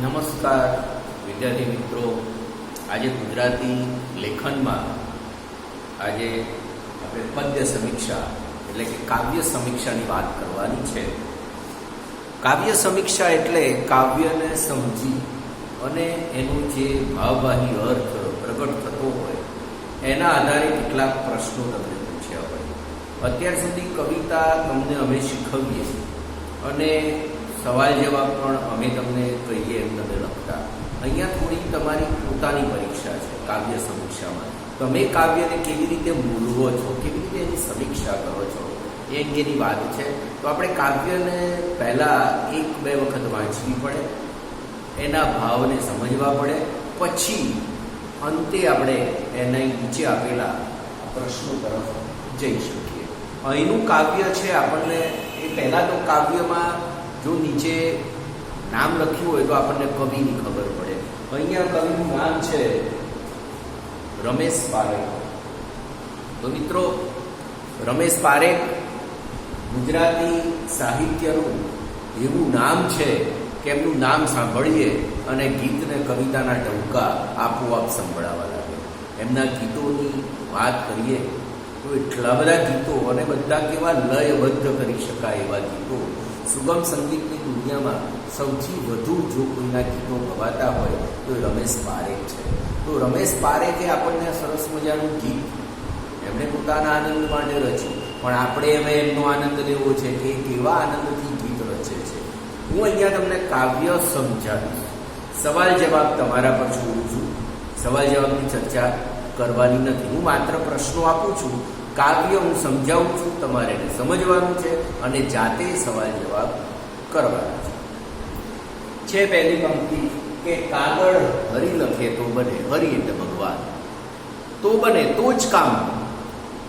નમસ્કાર વિદ્યાર્થી મિત્રો, આજે ગુજરાતી લેખનમાં આજે આપણે પદ્ય સમીક્ષા એટલે કે કાવ્ય સમીક્ષાની વાત કરવાની છે. કાવ્ય સમીક્ષા એટલે કાવ્યને સમજી અને એનો જે ભાવવાહી અર્થ પ્રગટ થતો હોય એના આધારે કેટલાક પ્રશ્નો તમને પૂછ્યા હોય. અત્યાર સુધી કવિતા તમને અમે શીખવીએ અને સવાલ જવાબ પણ અમે તમને કહીએ એમ તમે લખતા. અહીંયા થોડી તમારી પોતાની પરીક્ષા છે કાવ્ય સમીક્ષામાં. તમે કાવ્યને કેવી રીતે મૂલવો છો, કેવી રીતે એની સમીક્ષા કરો છો એ અંગેની વાત છે. તો આપણે કાવ્યને પહેલાં એક બે વખત વાંચવી પડે, એના ભાવને સમજવા પડે, પછી અંતે આપણે એના નીચે આપેલા પ્રશ્નો તરફ જઈ શકીએ. અહીંનું કાવ્ય છે આપણને એ પહેલાં તો કાવ્યમાં જો નીચે નામ લખ્યું હોય તો આપણને કવિની ખબર પડે. અહીંયા કવિનું નામ છે રમેશ પારેખ. તો મિત્રો, રમેશ પારેખ ગુજરાતી સાહિત્યનું એવું નામ છે કે એમનું નામ સાંભળીએ અને ગીતને કવિતાના ટહુકા આપોઆપ સંભળાવા લાગે. એમના ગીતોની વાત કરીએ તો એટલા બધા ગીતો અને બધા કેવા લયબદ્ધ કરી શકાય એવા ગીતો. સુગમ સંગીતની દુનિયામાં સૌથી વધુ જો કોઈના ગીતો ગવાતા હોય તો એ રમેશ પારેખ છે. તો રમેશ પારેખે આપણને સરસ મજાનું ગીત એમણે પોતાના આનંદ માટે રચ્યું, પણ આપણે હવે એમનો આનંદ લેવો છે કે કેવા આનંદથી ગીત રચે છે. હું અહીંયા તમને કાવ્ય સમજાવીશ, સવાલ જવાબ તમારા પર છોડું છું. સવાલ જવાબની ચર્ચા કરવાની નથી, હું માત્ર પ્રશ્નો આપું છું. કાવ્ય હું સમજાવું છું, તમારે એને સમજવાનું છે અને જાતે સવાલ જવાબ કરવાના છે. પહેલી પંક્તિ કે કાગળ હરી લખે તો બને. હરી એટલે ભગવાન. તો બને તો જ કામ.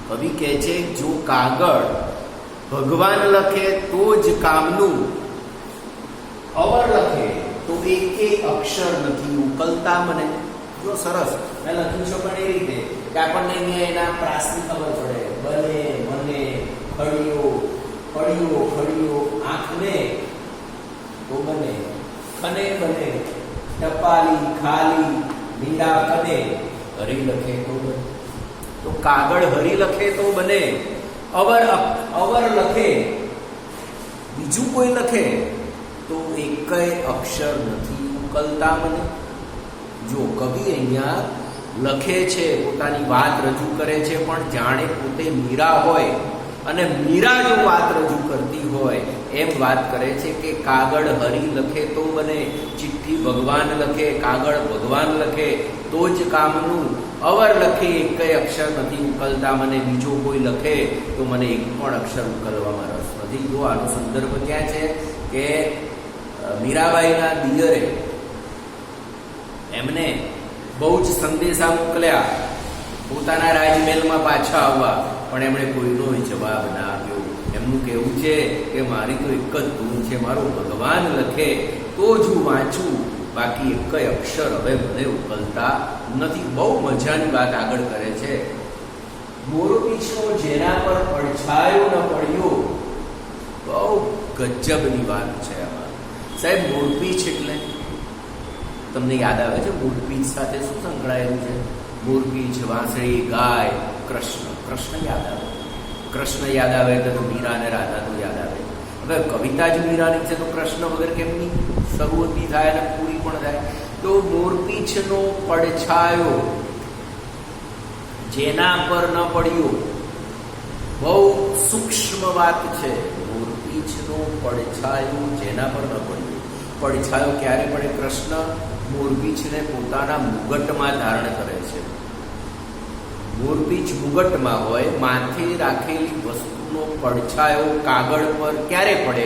કવિ કહે છે જો કાગળ ભગવાન લખે તો જ કામનું, અવર લખે તો એક અક્ષર નથી ઉકલતા મને. જો સરસ મેં લખ્યું છે પણ એ રીતે કે આપણને અહીંયા એના પ્રાસની ખબર પડે. બને મને ખડિયો પડ્યો ખડિયો આંખને તો બને. ખને બને ટપાલી ખાલી મીંડા કને હરી લખે તો બને. તો કાગળ હરી લખે તો બને. અવર લખે બીજું કોઈ લખે તો એકેય અક્ષર નથી ઉકલતા મને. જો કવિ અહીંયા લખે છે, પોતાની વાત રજૂ કરે છે, પણ જાણે પોતે મીરા હોય અને મીરા જો વાત રજૂ કરતી હોય એમ વાત કરે છે કે કાગળ હરી લખે તો બને. ચિઠ્ઠી ભગવાન લખે, કાગળ ભગવાન લખે તો જ કામનું. અવર લખે એકેય અક્ષર નથી ઉકલતા મને. બીજો કોઈ લખે તો મને એક પણ અક્ષર ઉકલવામાં રસ નથી. જો આનો સંદર્ભ ક્યાં છે કે મીરાબાઈના દિયરે એમને બહુ જ સંદેશા મોકલ્યા પોતાના રાજમહેલમાં પાછા આવવા, પણ એમણે કોઈનો જવાબ ના આપ્યો. એમનું કહેવું છે કે મારી તો એક જ ધૂન છે, મારો ભગવાન લખે તો જ હું વાંચું, બાકી એકેય અક્ષર હવે મને ઉકલતા નથી. બહુ મજાની વાત આગળ કરે છે. મોરપીંછનો જેના પર પડછાયો ન પડ્યો. બહુ ગજબની વાત છે આમાં. સાહેબ, મોરપીંછ એટલે તમને યાદ આવે છે મોરપીંછ સાથે શું સંકળાયેલું છે? મોરપીંછ, વાંસળી, ગાય, કૃષ્ણ. કૃષ્ણ યાદ આવે. કૃષ્ણ યાદ આવે એટલે તો મીરા અને રાધા તો યાદ આવે. હવે કવિતા જ મીરાની છે તો કૃષ્ણ વગર કેમની શરૂઆતી થાય અને પૂરી પણ થાય? તો મોરપીંછનો પડછાયો જેના પર ન પડ્યો. બહુ સૂક્ષ્મ વાત છે. મોરપીંછનો પડછાયો જેના પર ન પડ્યો. પડછાયો ક્યારે પડે? કૃષ્ણ મોરપીંછને પોતાના મુગટમાં ધારણ કરે છે. મોરપીંછ મુગટમાં હોય, માથે રાખેલી વસ્તુનો પડછાયો કાગળ પર ક્યારે પડે?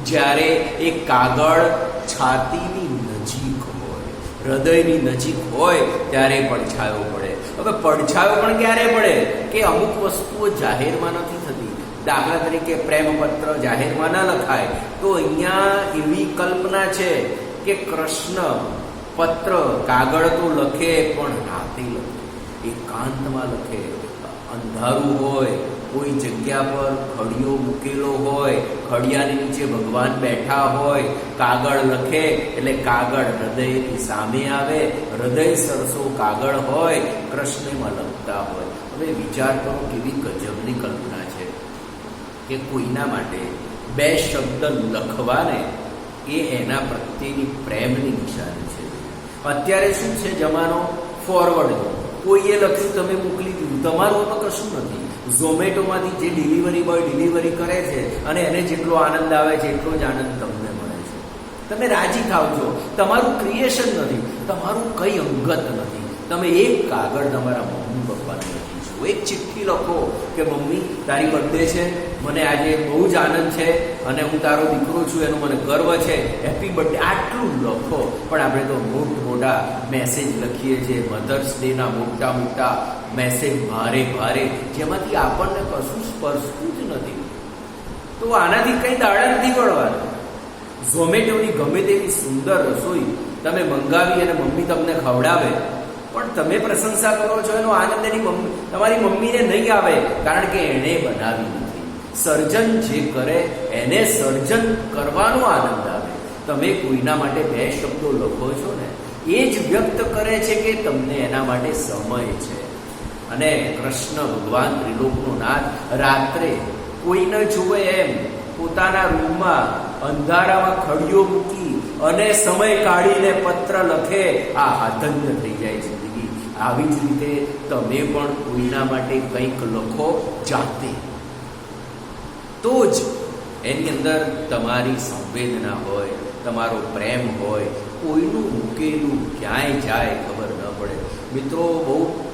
જ્યારે એ કાગળ છાતીની નજીક હોય, હૃદયની નજીક હોય ત્યારે પડછાયો પડે. હવે પડછાયો પણ ક્યારે પડે? કે અમુક વસ્તુઓ જાહેરમાં નથી થતી. દાખલા તરીકે પ્રેમપત્ર જાહેરમાં ન લખાય, તો અહીંયા એવી કલ્પના છે કે કૃષ્ણ પત્ર કાગળ તો લખે પણ રાતે લખે, એકાંતમાં લખે, અંધારું હોય કોઈ જગ્યા પર ખડિયો મૂકેલો હોય, ખડિયાની નીચે ભગવાન બેઠા હોય, કાગળ લખે એટલે કાગળ હૃદયની સામે આવે, હૃદય સરસો કાગળ હોય, કૃષ્ણમાં લખતા હોય. હવે વિચાર કરો કેવી ગજબની કલ્પના છે કે કોઈના માટે બે શબ્દ લખવાને એ એના પ્રત્યેની પ્રેમની નિશાની છે. અત્યારે શું છે જમાનો? ફોરવર્ડ. કોઈએ લખ્યું તમે મોકલી દીધું, તમારું તો કશું નથી. ઝોમેટોમાંથી જે ડિલિવરી બોય ડિલિવરી કરે છે અને એને જેટલો આનંદ આવે છે એટલો જ આનંદ તમને મળે છે. તમે રાજી થાવ છો. તમારું ક્રિએશન નથી, તમારું કંઈ અંગત નથી. તમે એક કાગળ તમારા મમ્મી પપ્પાને લખી છો, એક ચિઠ્ઠી લખો કે મમ્મી તારી બર્થડે છે, મને આજે બહુ જ આનંદ છે અને હું તારો દીકરો છું એનો મને ગર્વ છે, હેપી બર્થડે, આટલું લખો. પણ આપણે તો મોટા મેસેજ લખીએ છીએ, મધર્સ ડેના મોટા મેસેજ ભારે ભારે, જેમાંથી આપણને કશું સ્પર્શતું જ નથી. તો આનાથી કંઈ દાડા નથી વળવાનું. ઝોમેટોની ગમે તેવી સુંદર રસોઈ તમે મંગાવી અને મમ્મી તમને ખવડાવે, પણ તમે પ્રશંસા કરો છો, એનો આનંદ એની તમારી મમ્મીને નહીં આવે, કારણ કે એણે બનાવી નથી. સર્જન જે કરે એને સર્જન કરવાનો આનંદ આવે. તમે કોઈના માટે બે શબ્દો લખો છો ને, એ જ વ્યક્ત કરે છે કે તમને એના માટે સમય છે. અને કૃષ્ણ ભગવાન ત્રિલોકનો નાથ રાત્રે કોઈને જુએ એમ પોતાના રૂમમાં અંધારામાં ખડિયો મૂકી અને સમય કાઢીને પત્ર લખે. આ ધન્ય થઈ જાય જિંદગી. આવી જ રીતે તમે પણ કોઈના માટે કંઈક લખો જાતે, તો જ એની અંદર તમારી સંવેદના હોય, તમારો પ્રેમ હોય. કોઈનું મૂકેલું ક્યાંય જાય ખબર ન પડે. મિત્રો,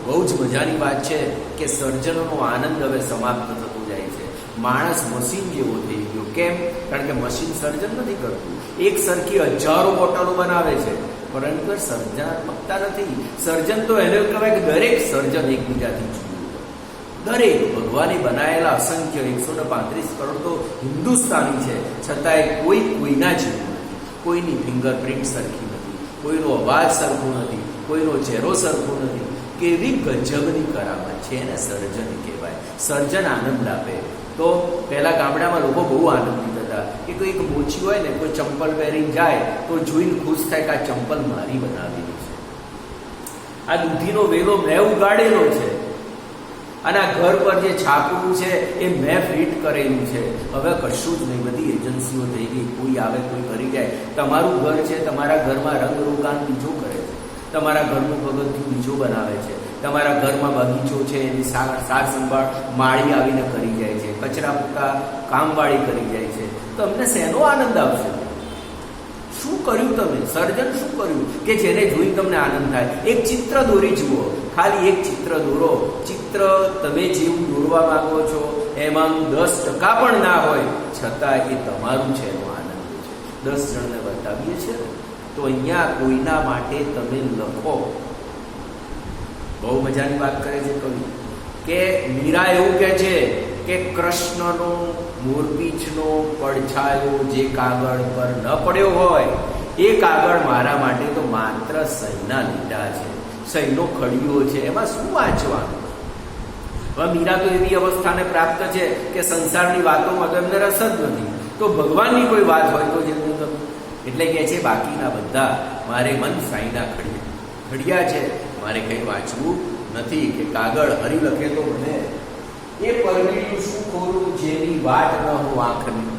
બહુ જ મજાની વાત છે કે સર્જનનો આનંદ હવે સમાપ્ત થતો જાય છે. માણસ મશીન જેવો થઈ ગયો. કેમ? કારણ કે મશીન સર્જન નથી કરતું. એક સરખી હજારો બોટલો બનાવે છે, પરંતુ સર્જનાત્મકતા નથી. સર્જન તો એને કહેવાય કે દરેક સર્જન એકબીજાથી જુદું હોય. દરેક ભગવાને બનાવેલા અસંખ્ય 135 કરોડ તો હિન્દુસ્તાની છે, છતાંય કોઈના જેવું નથી. કોઈની ફિંગરપ્રિન્ટ સરખી નથી, કોઈનો અવાજ સરખો નથી, કોઈનો ચહેરો સરખો નથી. કેવી ગજબની કરામત છે, એને સર્જન કહેવાય. સર્જન આનંદ આપે. તો પહેલા ગામડામાં લોકો બહુ આનંદિત હતા કે કોઈ એક મોચી હોય ને, કોઈ ચંપલ પહેરીને જાય તો જોઈને ખુશ થાય કે આ ચંપલ મારી બનાવેલી છે, આ દૂધીનો વેલો મેં ઉગાડેલો છે, અને આ ઘર પર જે છાપવું છે એ મેં ફિટ કરેલું છે. હવે કશું જ નહીં, બધી એજન્સીઓ થઈ ગઈ. કોઈ આવે, કોઈ કરી જાય. તમારું ઘર છે, તમારા ઘરમાં રંગરોગાન બીજો કરે છે, તમારા ઘરનું પગથિયું બીજો બનાવે છે, તમારા ઘરમાં બગીચો છે એની સાર સંભાળ માળી આવીને કરી જાય છે, કચરા પોતા કામવાળી કરી જાય છે. તમને શેનો આનંદ આવશે? શું કર્યું તમે? સર્જન શું કર્યું કે જેને જોઈને તમને આનંદ થાય? એક ચિત્ર દોરી જુઓ, ખાલી એક ચિત્ર દોરો. ચિત્ર તમે જેવું દોરવા માંગો છો એમાંનું 10% પણ ના હોય, છતાં એ તમારું છે, એનો આનંદ છે. 10 જણને બતાવીએ છીએ તો અહીંયા કોઈના માટે તમે લખો. બહુ મજાની વાત કરે છે કવિ કે મીરા એવું કહે છે કે કૃષ્ણનો મોરપીંછનો પડછાયો જે કાગળ પર ન પડ્યો હોય એ કાગળ મારા માટે તો માત્ર સહીના લીટા છે, સહીનો ખડિયો છે, એમાં શું વાંચવાનું? હવે મીરા તો એવી અવસ્થાને પ્રાપ્ત છે કે સંસારની વાતોમાં તો એમને રસ જ નથી. તો ભગવાનની કોઈ વાત હોય તો જેમનું તમે એટલે કે છે બાકીના બધા મારે મન સાઈના ખડિયા છે, મારે કંઈ વાંચવું નથી. કે કાગળ હરી લખે તો મને એ પરવીનું શું ખોરું જેની વાટ ન હું આંખની.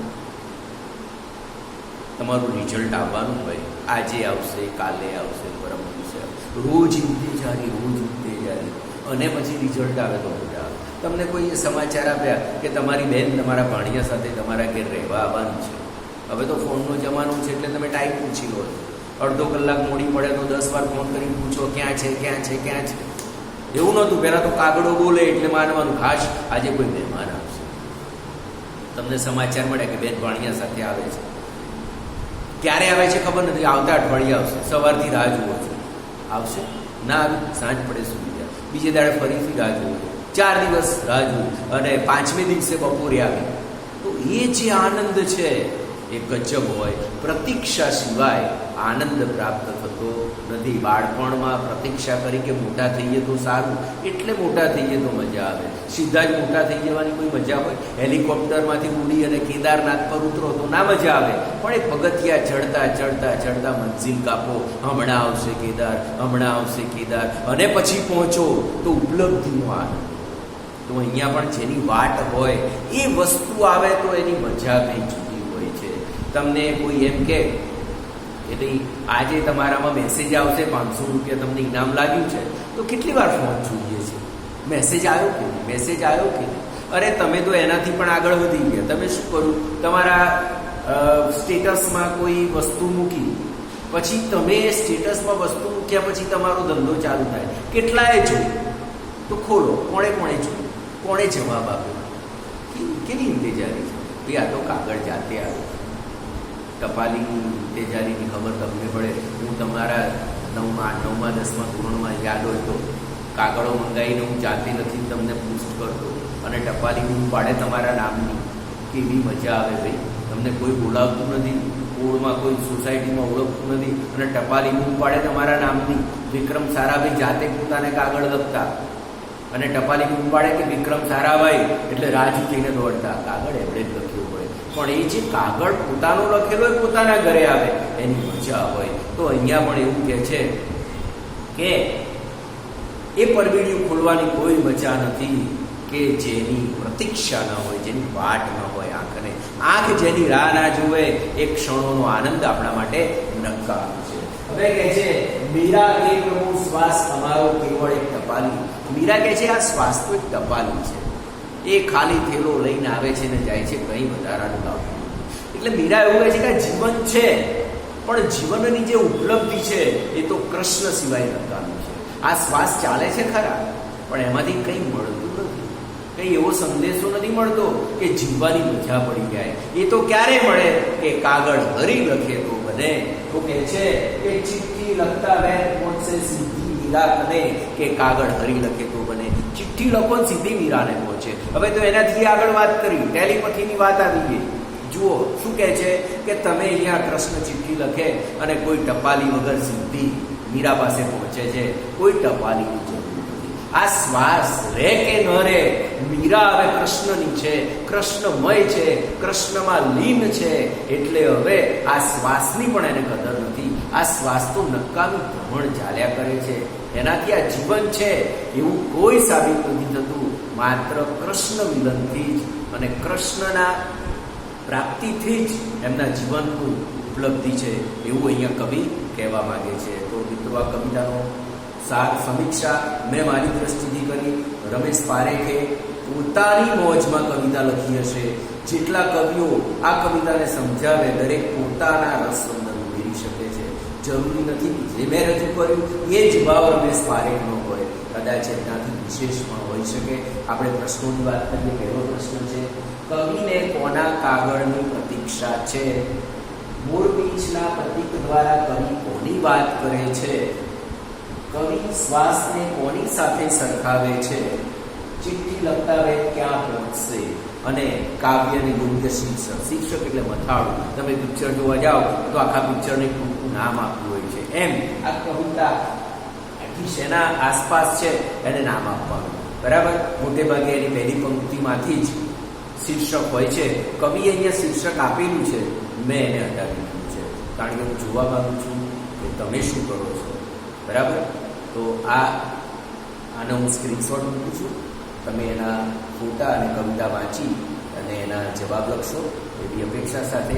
તમારું રિઝલ્ટ આવવાનું હોય, આજે આવશે, કાલે આવશે, પરમ દિવસે આવશે, રોજ ઇંતેજારી અને પછી રિઝલ્ટ આવે તો મજા આવે. તમને કોઈ સમાચાર આપ્યા કે તમારી બેન તમારા ભાણિયા સાથે તમારા ઘેર રહેવા આવવાનું છે. હવે તો ફોનનો જમાનો છે એટલે તમે ટાઈમ પૂછી લો. અડધો કલાક મોડી પડે તો 10 વાર ફોન કરી પૂછો ક્યાં છે, ક્યાં છે, ક્યાં છે. એવું નહોતું. પહેલાં તો કાગડો બોલે એટલે માનવાનું ખાસ આજે કોઈ મહેમાન આવશે. તમને સમાચાર મળે કે બેન ભાણિયા સાથે આવે છે. ક્યારે આવે છે ખબર નથી, આવતા અઠવાડિયે આવશે. સવારથી રાહ જુઓ છો, આવશે ના આવી, સાંજ પડે સુધી જાય, બીજે દાડે ફરીથી રાહ જુઓ, 4 દિવસ રાહ જુઓ અને 5મે દિવસે બપોરે આવી. તો એ જે આનંદ છે એ ગજબ હોય. પ્રતીક્ષા સિવાય આનંદ પ્રાપ્ત થતો નથી. બાળપણમાં પ્રતીક્ષા કરી કે મોટા થઈએ તો સારું, એટલે મોટા થઈએ તો મજા આવે. સીધા જ મોટા થઈ જવાની કોઈ મજા હોય? હેલિકોપ્ટરમાંથી ઉડી અને કેદારનાથ પર ઉતરો તો ના મજા આવે, પણ એ પગથિયા ચડતા ચડતા ચડતા મંજિલ કાપો, હમણાં આવશે કેદાર, હમણાં આવશે કેદાર, અને પછી પહોંચો તો ઉપલબ્ધિનો આનંદ. તો અહીંયા પણ જેની વાટ હોય એ વસ્તુ આવે તો એની મજા કંઈ જુદી હોય છે. તમને કોઈ એમ કે એટલે આજે તમારામાં મેસેજ આવશે 500 રૂપિયા તમને ઇનામ લાગ્યું છે, તો કેટલી વાર ફોન જોઈએ છે? મેસેજ આવ્યો કે નહીં, મેસેજ આવ્યો કે નહીં? અરે તમે તો એનાથી પણ આગળ વધી ગયા. તમે શું કર્યું? તમારા સ્ટેટસમાં કોઈ વસ્તુ મૂકી, પછી તમે સ્ટેટસમાં વસ્તુ મૂક્યા પછી તમારો ધંધો ચાલુ થાય. કેટલાએ જોયું? તો ખોલો, કોણે જોયું, કોણે જવાબ આપ્યો? કેવી ઇંતેજારી છે ભાઈ? આ તો કાગળ જાતે આવે. ટપાલીની ઇંતેજારીની ખબર તમને પડે. હું તમારા 9મા 10મા ધોરણમાં યાદ હોય તો કાગળો મંગાવીને હું જાતે લખીને તમને પોસ્ટ કરતો, અને ટપાલી હું પાડે તમારા નામની. કેવી મજા આવે ભાઈ! તમને કોઈ બોલાવતું નથી, કોળમાં કોઈ સોસાયટીમાં ઓળખતું નથી, અને ટપાલી હું પાડે તમારા નામની. વિક્રમ સારાભાઈ જાતે પોતાને કાગળ લખતા, અને ટપાલી બૂમ પાડે કે વિક્રમ સારાભાઈ એટલે રાજી થઈને દોડતા. કાગળ એવડે જ લખ્યું હોય, પણ એ જે કાગળ પોતાનો લખેલો હોય પોતાના ઘરે આવે એની મજા હોય. તો અહીંયા પણ એવું કહે છે કે એ પરબીડિયું ખોલવાની કોઈ મજા નથી કે જેની પ્રતીક્ષા ન હોય, જેની વાટ ન હોય. આંખ જેની રાહ ના જુએ એ ક્ષણોનો આનંદ આપણા માટે નકામો છે. હવે કહે છે મીરા કે પ્રભુ શ્વાસ અમારો કેવળ એક ટપાલી. મીરા કહે છે આ શ્વાસ તો એક ટપાલી છે, એ ખાલી થેલો લઈને આવે છે ને જાય છે, કંઈ વધારાનું લાવતું. એટલે મીરા એવું કહે છે કે આ જીવન છે, પણ જીવનની જે ઉપલબ્ધિ છે એ તો કૃષ્ણ સિવાય નકામી છે. આ શ્વાસ ચાલે છે ખરા, પણ એમાંથી કંઈ મળતું નથી. કંઈ એવો સંદેશો નથી મળતો કે જીવવાની મજા પડી જાય. એ તો ક્યારે મળે કે કાગળ હરી લખે તો બને. તો કહે છે કે ચિઠ્ઠી લખતા વેર પહોંચશે સીધી મીરા કને, કે કાગળ હરી લખે તો બને. ચિઠ્ઠી લખો સીધી મીરાને પહોંચે. હવે તો એનાથી આગળ વાત કરી, ટેલિપથીની વાત આવી ગઈ. જુઓ શું કહે છે કે તમે અહીંયા કૃષ્ણ ચિઠ્ઠી લખે અને કોઈ ટપાલી વગર સીધી મીરા પાસે પહોંચે છે. કોઈ ટપાલીની જરૂર નથી. આ શ્વાસ રે કે ન રે, મીરા હવે કૃષ્ણની છે, કૃષ્ણમય છે, કૃષ્ણમાં લીન છે. એટલે હવે આ શ્વાસની પણ એને કદર નથી. આ શ્વાસ તો નકામી ભ્રમણ ચાલ્યા કરે છે. એનાથી આ જીવન છે એવું કોઈ સાબિત નથી થતું. માત્ર કૃષ્ણ મિલનથી જ અને કૃષ્ણના પ્રાપ્તિથી જ એમના જીવનનું ઉપલબ્ધિ છે એવું અહીંયા કવિ કહેવા માંગે છે. તો મિત્રો આ કવિતાનો સાર સમીક્ષા મેં મારી દ્રષ્ટિથી કરી. રમેશ પારેખે પોતાની મોજમાં કવિતા લખી હશે. જેટલા કવિઓ આ કવિતાને સમજાવે દરેક પોતાના રસ અંદર ઉમેરી શકે છે. જરૂરી નથી જે મેં રજૂ કર્યું એ જ ભાવ રમેશ પારેખનો હોય, કદાચ એનાથી વિશેષ પણ હોઈ શકે. આપણે પ્રશ્નોની વાત કરીએ. પહેલો પ્રશ્ન છે કવિને કોના કાગળની પ્રતીક્ષા છે? મોરપીંછના પ્રતીક દ્વારા કવિ કોની વાત કરે છે? કવિ શ્વાસને કોની સાથે સરખાવે છે? ચિઠ્ઠી લખતા વેત ક્યાં પહોંચશે? અને કાવ્યની યોગ્ય શીર્ષક. શીર્ષક એટલે મથાળું. તમે પિક્ચર જોવા જાઓ તો આખા પિક્ચરને ટૂંકું નામ આપ્યું હોય છે. એમ આ કવિતા આખી શેના આસપાસ છે એને નામ આપવાનું. બરાબર? મોટે ભાગે એની પહેલી પંક્તિમાંથી જ શીર્ષક હોય છે. કવિએ અહીંયા શીર્ષક આપેલું છે, મેં એને હટાવી દીધું છે, કારણ કે હું જોવા માંગુ છું કે તમે શું કરો છો. બરાબર? તો આનો હું સ્ક્રીનશોટ મૂકું છું. તમે એના ફોટા અને કવિતા વાંચી અને એના જવાબ લખશો એવી અપેક્ષા સાથે